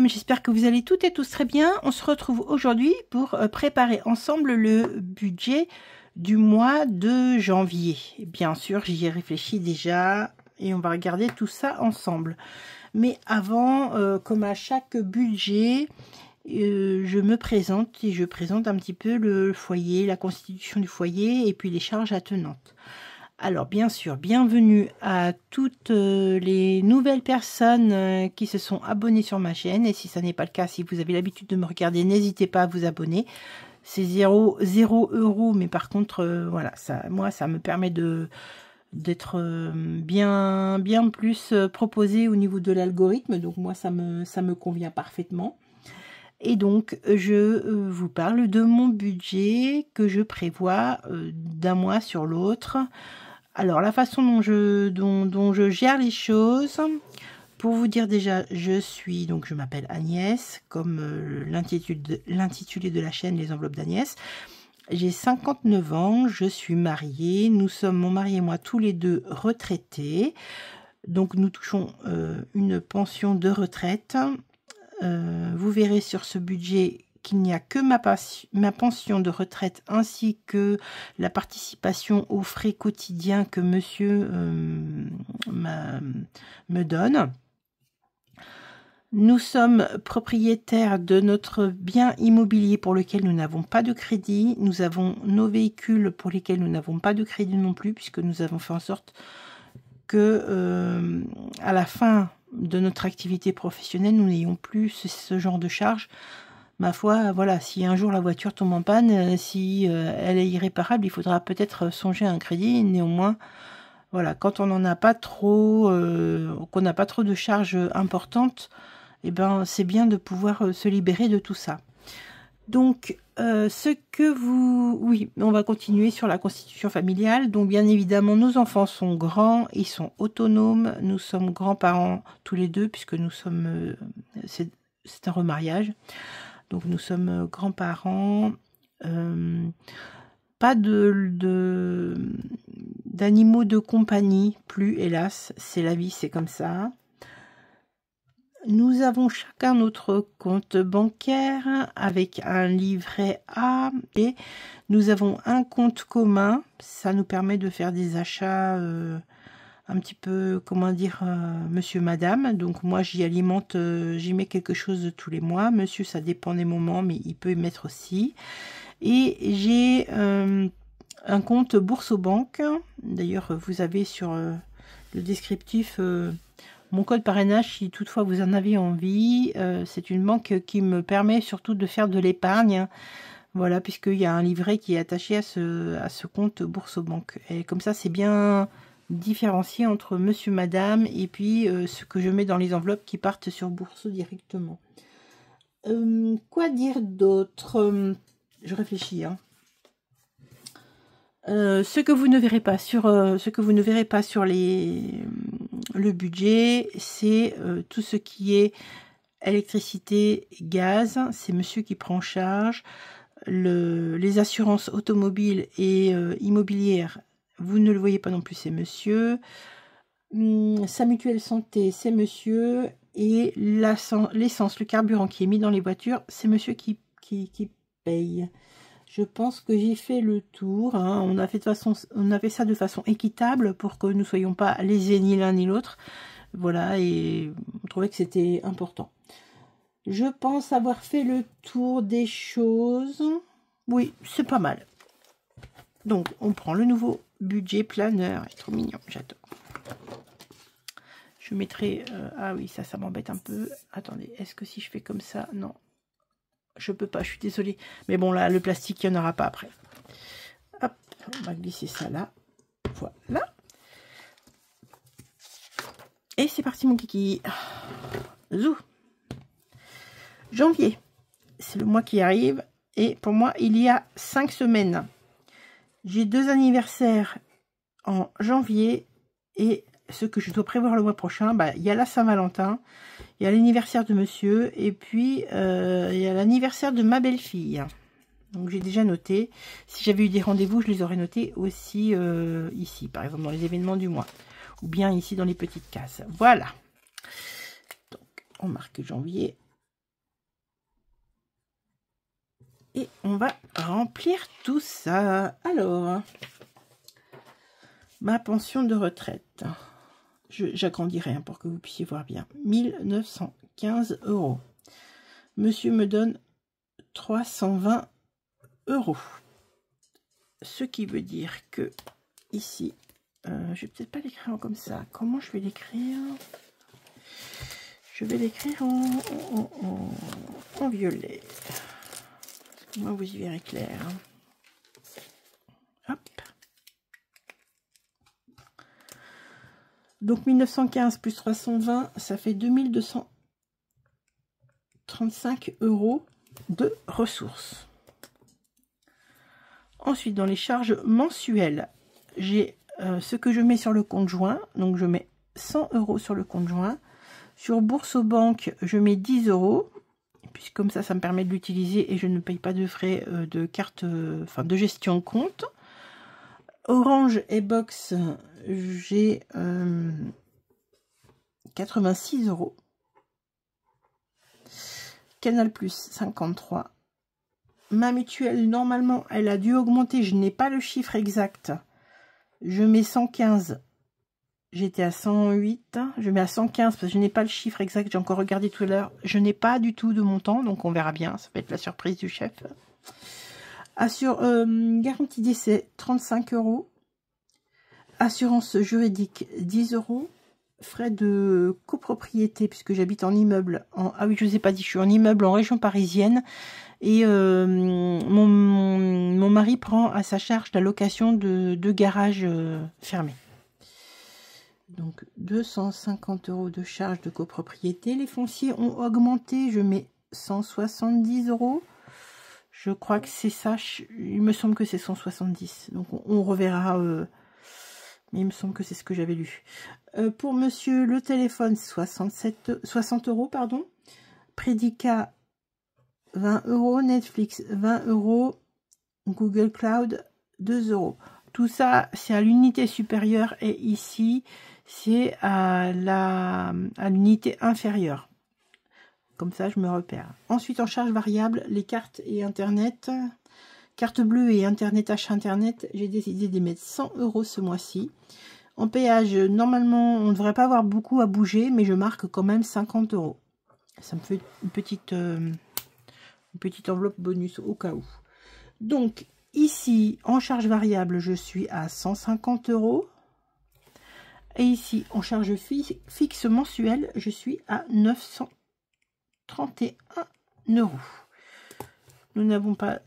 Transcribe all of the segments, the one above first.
j'espère que vous allez toutes et tous très bien. On se retrouve aujourd'hui pour préparer ensemble le budget du mois de janvier. Bien sûr, j'y ai réfléchi déjà et on va regarder tout ça ensemble. Mais avant, comme à chaque budget, je me présente et je présente un petit peu le foyer, la constitution du foyer et puis les charges attenantes. Alors, bien sûr, bienvenue à toutes les nouvelles personnes qui se sont abonnées sur ma chaîne. Et si ça n'est pas le cas, si vous avez l'habitude de me regarder, n'hésitez pas à vous abonner. C'est 0 €, mais par contre, voilà, moi, ça me permet d'être bien plus proposé au niveau de l'algorithme. Donc, moi, ça me convient parfaitement. Et donc, je vous parle de mon budget que je prévois d'un mois sur l'autre. Alors, la façon dont je gère les choses, pour vous dire déjà, je m'appelle Agnès, comme l'intitulé de la chaîne, les enveloppes d'Agnès. J'ai 59 ans, je suis mariée, nous sommes, mon mari et moi, tous les deux retraités. Donc, nous touchons une pension de retraite. Vous verrez sur ce budget qu'il n'y a que ma pension de retraite ainsi que la participation aux frais quotidiens que monsieur me donne. Nous sommes propriétaires de notre bien immobilier pour lequel nous n'avons pas de crédit. Nous avons nos véhicules pour lesquels nous n'avons pas de crédit non plus, puisque nous avons fait en sorte que à la fin de notre activité professionnelle, nous n'ayons plus ce genre de charges. Ma foi, voilà, si un jour la voiture tombe en panne, si elle est irréparable, il faudra peut-être songer à un crédit. Néanmoins, voilà, quand on n'en a pas trop, qu'on n'a pas trop de charges importantes, eh ben, c'est bien de pouvoir se libérer de tout ça. Donc, oui, on va continuer sur la constitution familiale. Donc, bien évidemment, nos enfants sont grands, ils sont autonomes. Nous sommes grands-parents tous les deux, puisque nous sommes, c'est un remariage. Donc, nous sommes grands-parents. Pas d'animaux de compagnie, plus, hélas. C'est la vie, c'est comme ça. Nous avons chacun notre compte bancaire avec un livret A et nous avons un compte commun. Ça nous permet de faire des achats un petit peu, comment dire, monsieur, madame. Donc moi, j'y alimente, j'y mets quelque chose tous les mois. Monsieur, ça dépend des moments, mais il peut y mettre aussi. Et j'ai un compte Boursorama. D'ailleurs, vous avez sur le descriptif mon code parrainage, si toutefois vous en avez envie. C'est une banque qui me permet surtout de faire de l'épargne. Voilà, puisqu'il y a un livret qui est attaché à ce compte Boursorama. Et comme ça, c'est bien différencié entre monsieur, madame, et puis ce que je mets dans les enveloppes qui partent sur Bourso directement. Quoi dire d'autre? Je réfléchis, hein. Ce que vous ne verrez pas sur le budget, c'est tout ce qui est électricité, gaz. C'est monsieur qui prend en charge. Les assurances automobiles et immobilières, vous ne le voyez pas non plus, c'est monsieur. Sa mutuelle santé, c'est monsieur. Et l'essence, le carburant qui est mis dans les voitures, c'est monsieur qui paye. Je pense que j'ai fait le tour, hein. On a fait ça de façon équitable pour que nous ne soyons pas lésés ni l'un ni l'autre. Voilà, et on trouvait que c'était important. Je pense avoir fait le tour des choses. Oui, c'est pas mal. Donc, on prend le nouveau budget planeur. Il est trop mignon, j'adore. Je mettrai... ah oui, ça m'embête un peu. Attendez, est-ce que si je fais comme ça? Non. Je peux pas, je suis désolée. Mais bon, là, le plastique, il n'y en aura pas après. Hop, on va glisser ça là. Voilà. Et c'est parti, mon kiki. Zou. Janvier. C'est le mois qui arrive. Et pour moi, il y a 5 semaines. J'ai 2 anniversaires en janvier. Et ce que je dois prévoir le mois prochain, bah, il y a la Saint-Valentin. Il y a l'anniversaire de monsieur et puis il y a l'anniversaire de ma belle-fille. Donc j'ai déjà noté. Si j'avais eu des rendez-vous, je les aurais notés aussi ici, par exemple dans les événements du mois. Ou bien ici dans les petites cases. Voilà. Donc on marque janvier. Et on va remplir tout ça. Alors, ma pension de retraite. J'agrandirai hein, pour que vous puissiez voir bien. 1915 €. Monsieur me donne 320 €. Ce qui veut dire que ici, je vais peut-être pas l'écrire comme ça. Comment je vais l'écrire? Je vais l'écrire en violet. Moi, vous y verrez clair. Hop. Donc 1915 plus 320, ça fait 2235 € de ressources. Ensuite, dans les charges mensuelles, j'ai ce que je mets sur le compte joint. Donc, je mets 100 € sur le compte joint. Sur Bourse aux banques, je mets 10 €. Puis comme ça me permet de l'utiliser et je ne paye pas de frais de carte, de gestion de compte. Orange et Box, j'ai 86 €. Canal Plus 53. Ma mutuelle, normalement, elle a dû augmenter. Je n'ai pas le chiffre exact. Je mets 115. J'étais à 108. Je mets à 115 parce que je n'ai pas le chiffre exact. J'ai encore regardé tout à l'heure. Je n'ai pas du tout de montant, donc on verra bien. Ça va être la surprise du chef. Garantie d'essai, 35 €. Assurance juridique, 10 €. Frais de copropriété, puisque j'habite en immeuble. Ah oui, je ne vous ai pas dit, je suis en immeuble en région parisienne. Et mon mari prend à sa charge la location de garage fermé. Donc 250 € de charges de copropriété. Les fonciers ont augmenté. Je mets 170 €. Je crois que c'est ça. Il me semble que c'est 170. Donc on reverra. Mais il me semble que c'est ce que j'avais lu. Pour monsieur, le téléphone, 60 €, pardon. Prédicat, 20 €. Netflix, 20 €. Google Cloud, 2 €. Tout ça, c'est à l'unité supérieure. Et ici, c'est à l'unité inférieure. Comme ça, je me repère. Ensuite, en charge variable, les cartes et Internet. Carte bleue et Internet, achat Internet, j'ai décidé de mettre 100 € ce mois-ci. En péage, normalement, on ne devrait pas avoir beaucoup à bouger, mais je marque quand même 50 €. Ça me fait une petite enveloppe bonus au cas où. Donc, ici, en charge variable, je suis à 150 €. Et ici, en charge fixe mensuelle, je suis à 931 €. Nous n'avons pas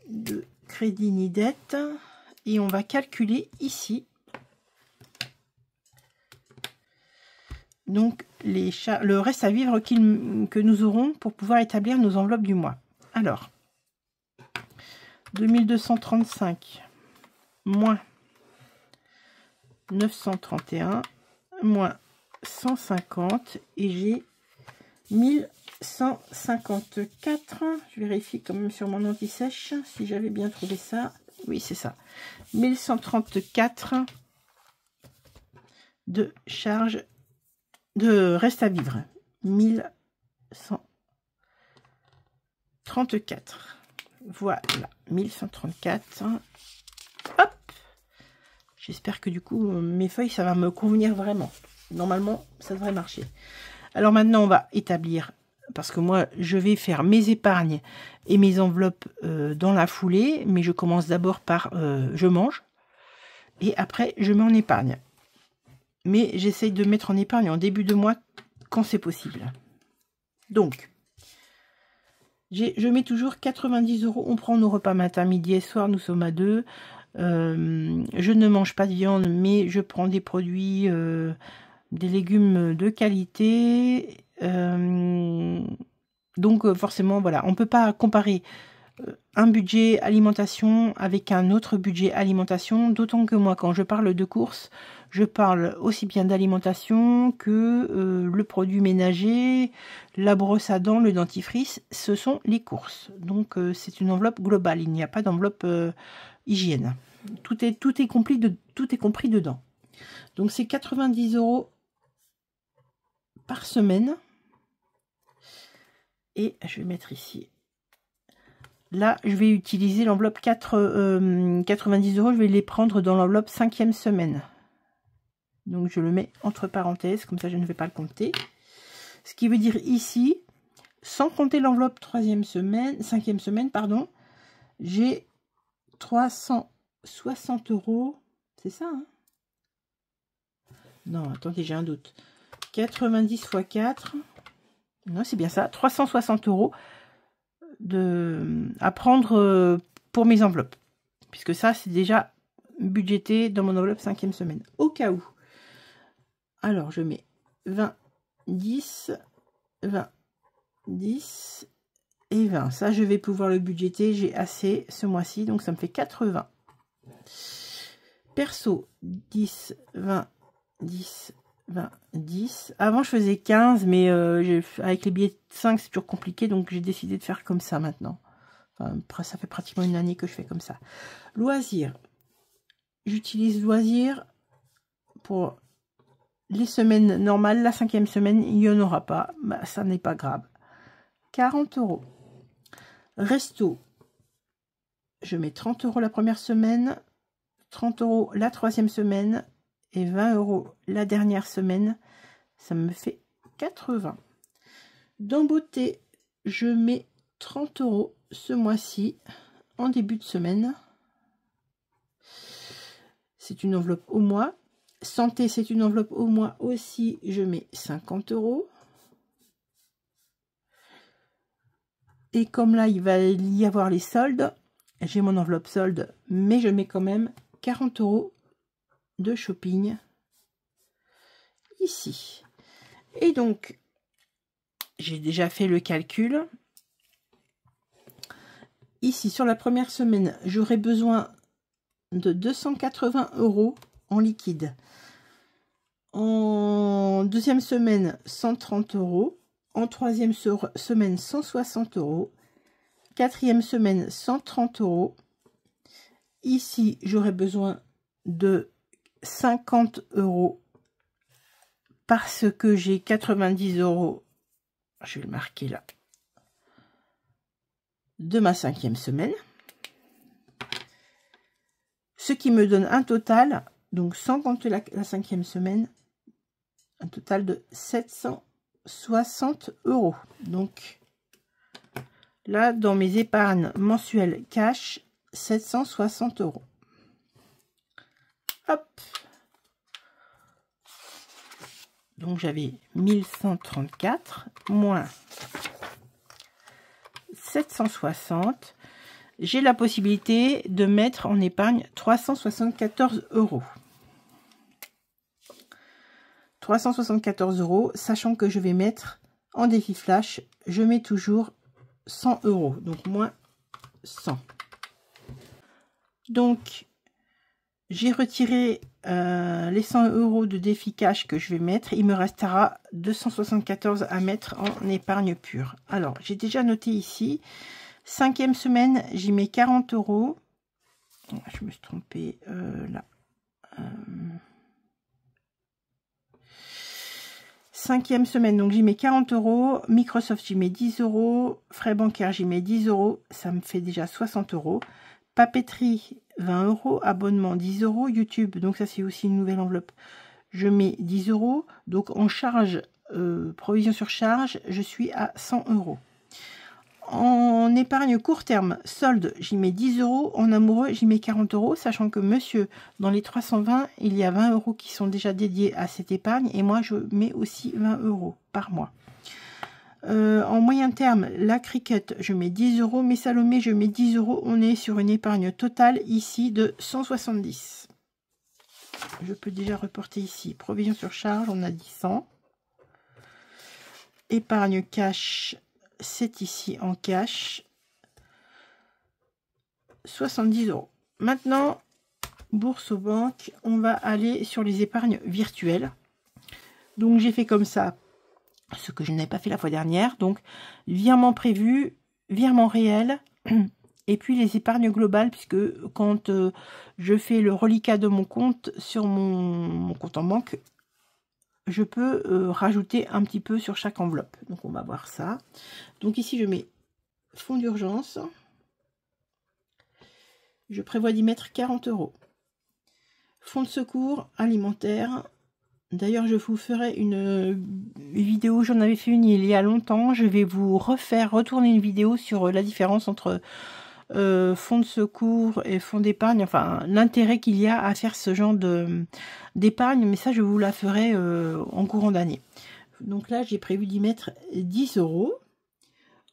de crédit ni dette. Et on va calculer ici. Donc, le reste à vivre que nous aurons pour pouvoir établir nos enveloppes du mois. Alors, 2235 moins 931 moins 150 et j'ai 1154. Je vérifie quand même sur mon anti-sèche si j'avais bien trouvé ça. Oui, c'est ça. 1134 de charge de reste à vivre. 1134. Voilà, 1134. Hop. J'espère que du coup, mes feuilles, ça va me convenir vraiment. Normalement, ça devrait marcher. Alors maintenant, on va établir, parce que moi, je vais faire mes épargnes et mes enveloppes dans la foulée. Mais je commence d'abord par je mange. Et après, je mets en épargne. Mais j'essaye de mettre en épargne en début de mois quand c'est possible. Donc, je mets toujours 90 €. On prend nos repas matin, midi et soir. Nous sommes à 2. Je ne mange pas de viande, mais je prends des produits, des légumes de qualité. Donc, forcément, voilà. On ne peut pas comparer un budget alimentation avec un autre budget alimentation. D'autant que moi, quand je parle de courses, je parle aussi bien d'alimentation que le produit ménager, la brosse à dents, le dentifrice, ce sont les courses. Donc c'est une enveloppe globale, il n'y a pas d'enveloppe hygiène. Tout est compris dedans. Donc c'est 90 € par semaine. Et je vais mettre ici Là, je vais utiliser l'enveloppe 90 €. Je vais les prendre dans l'enveloppe 5e semaine. Donc, je le mets entre parenthèses, comme ça, je ne vais pas le compter. Ce qui veut dire ici, sans compter l'enveloppe 5e semaine, pardon, j'ai 360 €. C'est ça, hein? Non, attendez, j'ai un doute. 90 x 4. Non, c'est bien ça. 360 € à prendre pour mes enveloppes. Puisque ça, c'est déjà budgété dans mon enveloppe 5e semaine. Au cas où. Alors, je mets 20, 10, 20, 10 et 20. Ça, je vais pouvoir le budgéter. J'ai assez ce mois-ci. Donc, ça me fait 80. Perso, 10, 20, 10, 20, 10. Avant, je faisais 15, mais avec les billets de 5, c'est toujours compliqué. Donc, j'ai décidé de faire comme ça maintenant. Enfin, ça fait pratiquement une année que je fais comme ça. Loisirs. J'utilise loisirs pour les semaines normales. La 5e semaine, il n'y en aura pas. Bah, ça n'est pas grave. 40 €. Resto. Je mets 30 € la première semaine, 30 € la 3e semaine et 20 € la dernière semaine. Ça me fait 80. Dans beauté, je mets 30 € ce mois-ci en début de semaine. C'est une enveloppe au mois. Santé, c'est une enveloppe au mois aussi. Je mets 50 €. Et comme là, il va y avoir les soldes, j'ai mon enveloppe solde, mais je mets quand même 40 € de shopping ici. Et donc, j'ai déjà fait le calcul. Ici, sur la première semaine, j'aurai besoin de 280 € en liquide. En deuxième semaine, 130 €. En troisième semaine, 160 €. Quatrième semaine, 130 €. Ici, j'aurai besoin de 50 € parce que j'ai 90 €. Je vais le marquer là. De ma 5e semaine. Ce qui me donne un total, donc sans compter la 5e semaine, un total de 760 €. Donc là, dans mes épargnes mensuelles cash, 760 €. Hop. Donc j'avais 1134 moins 760. J'ai la possibilité de mettre en épargne 374 €. 374 €, sachant que je vais mettre en défi flash, je mets toujours 100 €, donc moins 100. Donc, j'ai retiré les 100 € de défi cash que je vais mettre. Il me restera 274 € à mettre en épargne pure. Alors, j'ai déjà noté ici. 5e semaine, j'y mets 40 €. Je me suis trompée là. 5e semaine, donc j'y mets 40 €. Microsoft, j'y mets 10 €. Frais bancaires, j'y mets 10 €. Ça me fait déjà 60 €. Papeterie, 20 €. Abonnement, 10 €. YouTube, donc ça c'est aussi une nouvelle enveloppe. Je mets 10 €. Donc en charge, provision sur charge, je suis à 100 €. En épargne court terme, solde, j'y mets 10 €. En amoureux, j'y mets 40 €, sachant que monsieur, dans les 320, il y a 20 € qui sont déjà dédiés à cette épargne. Et moi, je mets aussi 20 € par mois. En moyen terme, la cricket, je mets 10 €. Mes Salomé, je mets 10 €. On est sur une épargne totale ici de 170. Je peux déjà reporter ici. Provision sur charge, on a dit 100. Épargne cash, c'est ici en cash. 70 €. Maintenant, bourse aux banques, on va aller sur les épargnes virtuelles. Donc, j'ai fait comme ça, ce que je n'avais pas fait la fois dernière. Donc, virement prévu, virement réel, et puis les épargnes globales, puisque quand je fais le reliquat de mon compte sur mon compte en banque, je peux rajouter un petit peu sur chaque enveloppe. Donc, on va voir ça. Donc, ici, je mets fonds d'urgence. Je prévois d'y mettre 40 €. Fonds de secours alimentaire. D'ailleurs, je vous ferai une vidéo, j'en avais fait une il y a longtemps. Je vais vous retourner une vidéo sur la différence entre fonds de secours et fonds d'épargne. Enfin, l'intérêt qu'il y a à faire ce genre d'épargne. Mais ça, je vous la ferai en courant d'année. Donc là, j'ai prévu d'y mettre 10 €.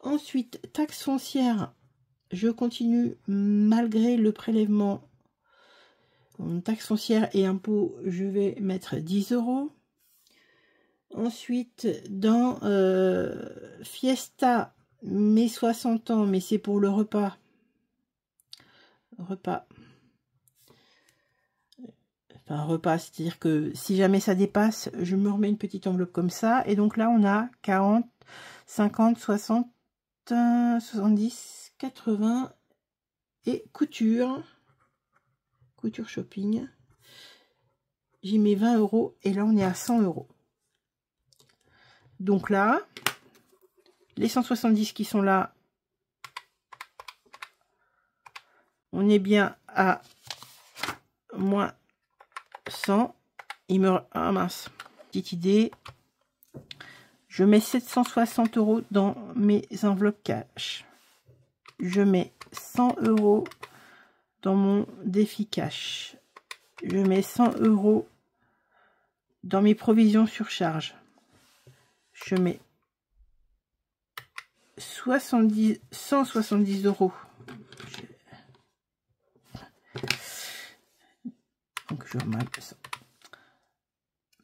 Ensuite, taxe foncière. Je continue malgré le prélèvement. Taxe foncière et impôts, je vais mettre 10 €. Ensuite, dans Fiesta, mes 60 ans, mais c'est pour le repas. Enfin, repas, c'est-à-dire que si jamais ça dépasse, je me remets une petite enveloppe comme ça. Et donc là, on a 40, 50, 60, 70, 80 et couture shopping. J'y mets 20 € et là, on est à 100 €. Donc là, les 170 qui sont là, on est bien à moins 100. Ah mince, petite idée. Je mets 760 € dans mes enveloppes cash. Je mets 100 € dans mon défi cash. Je mets 100 € dans mes provisions surcharge. Je mets 170 €. Donc je remarque ça.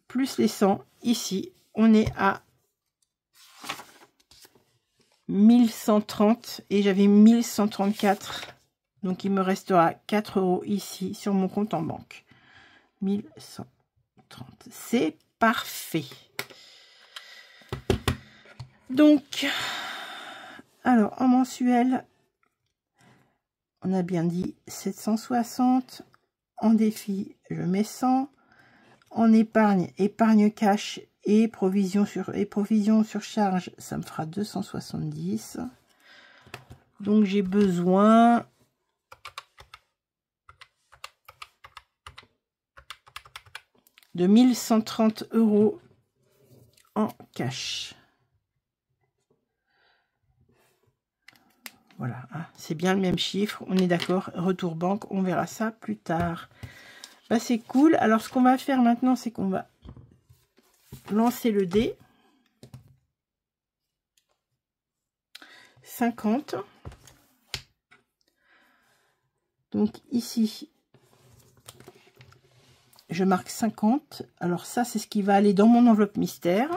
Plus les 100, ici, on est à 1130 et j'avais 1134. Donc il me restera 4 € ici sur mon compte en banque. 1130. C'est parfait. Donc, alors en mensuel, on a bien dit 760. En défi, je mets 100. En épargne cash et provision surcharge, ça me fera 270. Donc j'ai besoin de 1130 € en cash. Voilà, hein, c'est bien le même chiffre, on est d'accord. Retour banque, on verra ça plus tard. Bah, c'est cool. Alors ce qu'on va faire maintenant, c'est qu'on va lancer le dé. 50. Donc ici, je marque 50. Alors ça, c'est ce qui va aller dans mon enveloppe mystère.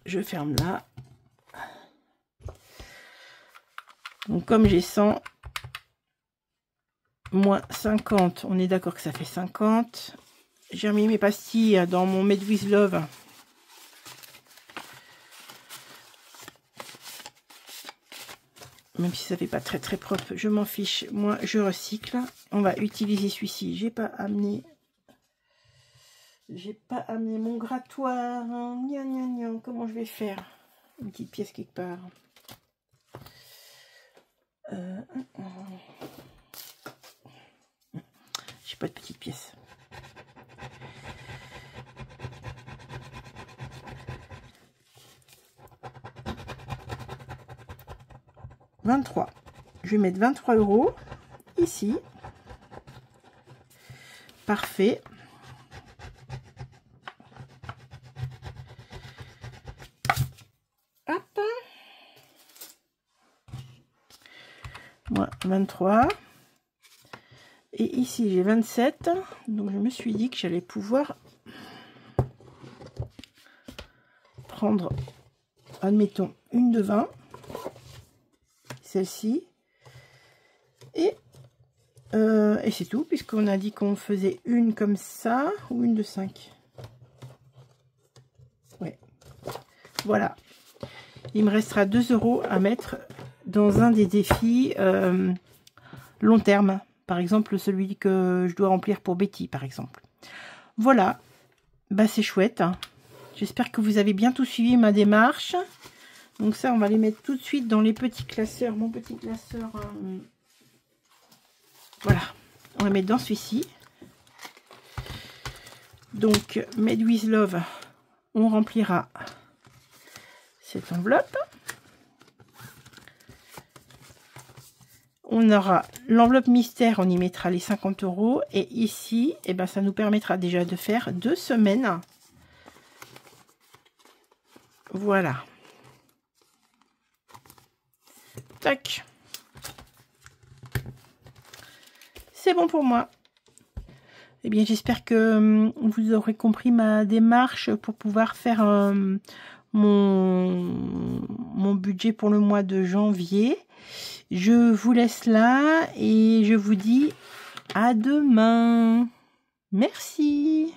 Je ferme là. Donc comme j'ai 100 moins 50, on est d'accord que ça fait 50. J'ai remis mes pastilles dans mon Made with Love. Même si ça fait pas très propre, je m'en fiche. Moi, je recycle. On va utiliser celui-ci. J'ai pas amené mon grattoir. Gna, gna, gna. Comment je vais faire? Une petite pièce quelque part. J'ai pas de petite pièce. « 23 ». Je vais mettre 23 € ici. Parfait. Hop. Moi, 23. Et ici, j'ai 27. Donc, je me suis dit que j'allais pouvoir prendre, admettons, une de 20. Celle-ci. Et c'est tout, puisqu'on a dit qu'on faisait une comme ça, ou une de 5. Ouais. Voilà. Il me restera 2 € à mettre dans un des défis long terme. Par exemple, celui que je dois remplir pour Betty, par exemple. Voilà. Bah, c'est chouette. Hein. J'espère que vous avez bien tout suivi ma démarche. Donc ça, on va les mettre tout de suite dans les petits classeurs. Mon petit classeur, voilà, on va mettre dans celui-ci. Donc, Made with Love, on remplira cette enveloppe. On aura l'enveloppe mystère, on y mettra les 50 €. Et ici, eh ben, ça nous permettra déjà de faire 2 semaines. Voilà. Tac. C'est bon pour moi. Eh bien, j'espère que vous aurez compris ma démarche pour pouvoir faire mon budget pour le mois de janvier. Je vous laisse là et je vous dis à demain. Merci.